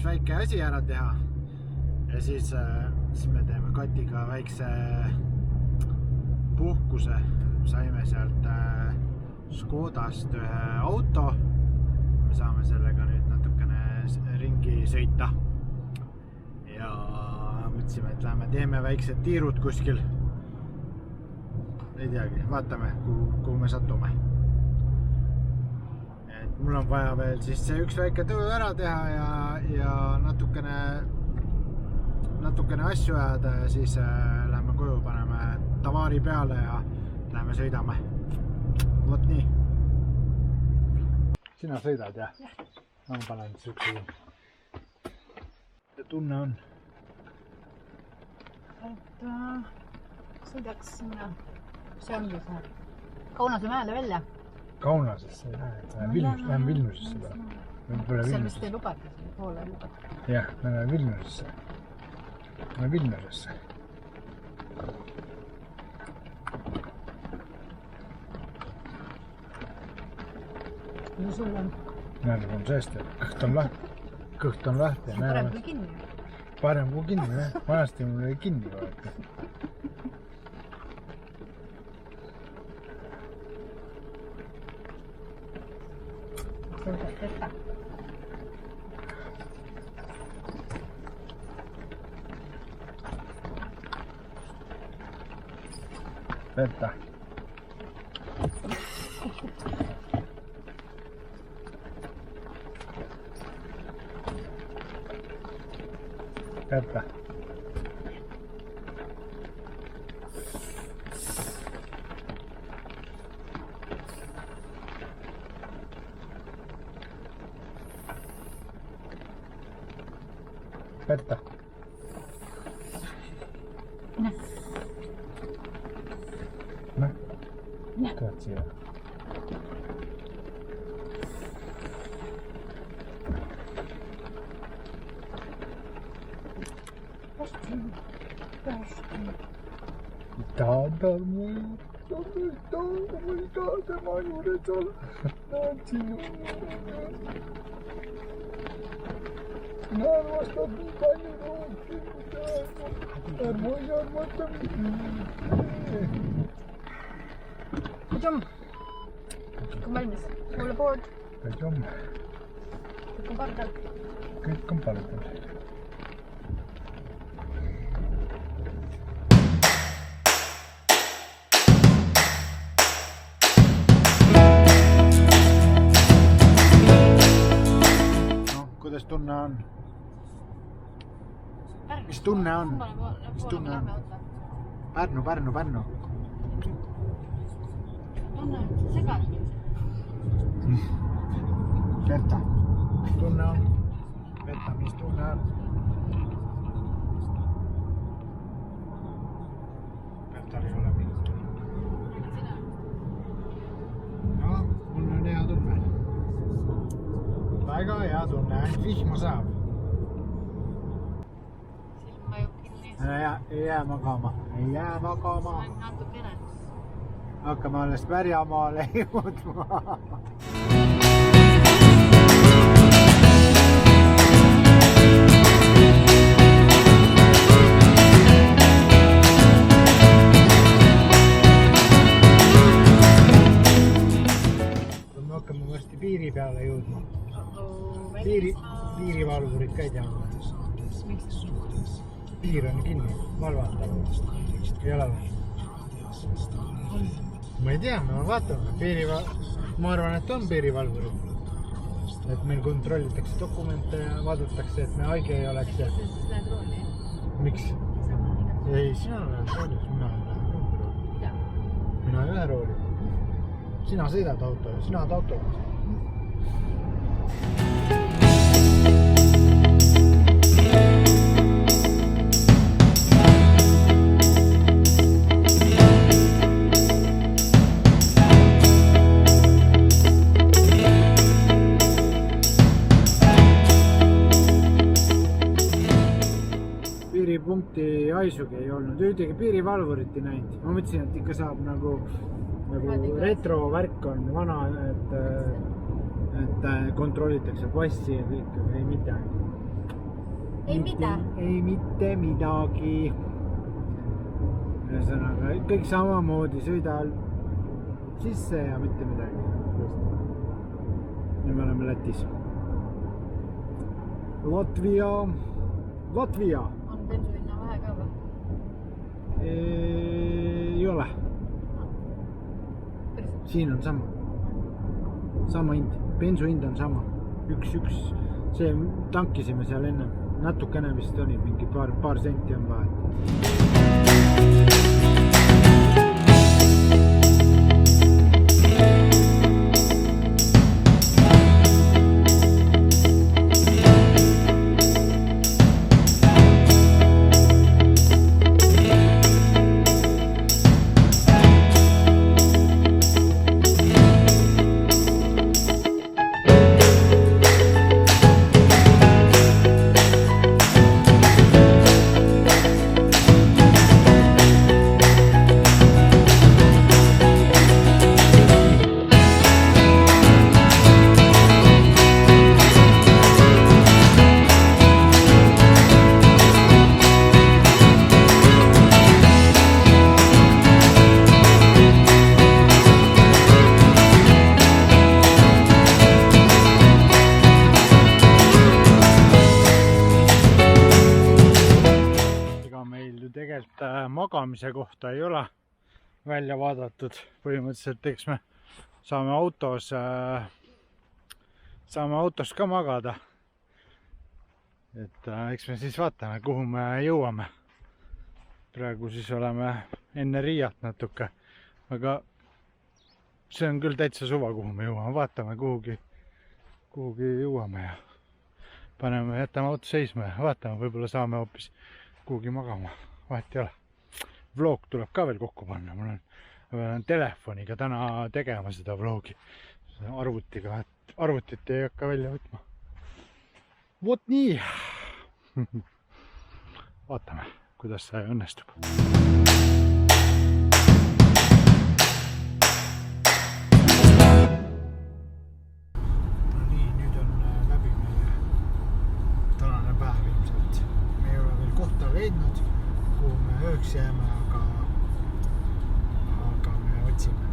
üks väike asi ära teha ja siis me teeme Katiga väikse puhkuse. Saime sealt Škodast ühe auto. Me saame sellega nüüd natukene ringi sõita. Ja mõtlesime, et läheme teeme väiksed tiirud kuskil. Ei teagi, vaatame, kuhu me satume. Et mul on vaja veel siis see üks väike töö ära teha ja natukene asju ajada ja siis läheme koju, paneme tavaari peale ja läheme sõidame. Vot nii. Sina sõidad, jah? Ma panen süksu. Ja tunne on? Et sõidaks sinna, see ongi see Kaunase mäele välja. Kaunasesse ei lähe, lähen Vilniusesse peale. Seal vist ei lubata, poole lubata. Jah, me lähen Vilniusesse. Me Vilniusesse. Ja sul on? Näed, on seest, et kõht on lahti. Parem kui kinni. Parem kui kinni, jah. Vanasti mul oli kinni vaata. Sõudad Petta. Petta. Petta. Petta. Noh, tuled siia. Ma ei taha tema juures olla. Näen sinu. Sina armastad nii palju rohkem. Ärma ei armata mind. Jom. Kõik on valmis. All aboard. Jom. Kõik on pardal. Kõik on pardal. Kuidas tunne on? Mis tunne on? Mis tunne on? Pärnu. Tunne on segad. Petta, mis tunne on? Petta, mis tunne on? Pettal ei ole mingit tunne. No, mul on hea tunne. Väga hea tunne, ainult vihma saab. Silm vajub kinni. Ei jää magama. Natukene. Hakkame alles Pärjamaale jõudma. Me hakkame varsti piiri peale jõudma. Piirivalvurid ka ei tea. Piir on kinni, valvatav. Ei ole või? Ma ei tea, me vaatame. Ma arvan, et on piirivalvurid. Et meil kontrollitakse dokumente ja vaadatakse, et me haige ei oleks. Miks? Ei, sina lähed roolis, mina ei lähe rooli. Sina sõidad auto ja sina oled autoga. Piiripunkti haisugi ei olnud, ühtegi piirivalvurit ei näinud. Ma mõtlesin, et ikka saab nagu retrovärk on vana, et kontrollitakse passi ja kõik, ei midagi. Ei mida? Ei mitte midagi. Ühesõnaga, kõik samamoodi sõida sisse ja mitte midagi. Nüüd me oleme Lätis. Latvia. On bensuhinna vahe ka või? Ei ole. Siin on sama hind. Bensuhind on sama. Üks. See tankisime seal enne. Natukene vist oli, mingi paar senti on vahet. Magamise kohta ei ole välja vaadatud. Põhimõtteliselt eks me saame autos ka magada. Et eks me siis vaatame, kuhu me jõuame. Praegu siis oleme enne Riiat natuke. Aga see on küll täitsa suva, kuhu me jõuame. Vaatame, kuhugi jõuame ja jätame auto seisma ja vaatame, võib-olla saame hoopis kuhugi magama. Vahet ei ole. Vlog tuleb ka veel kokku panna. Ma olen telefoniga täna tegema seda vlogi. Arvutiga, et arvutit ei hakka välja võtma. Vot nii. Vaatame, kuidas see õnnestub. No nii, nüüd on läbi meie tänane päev ilmselt. Me ei ole veel kohta leidnud, kuhu me ööks jääme, aga me otsime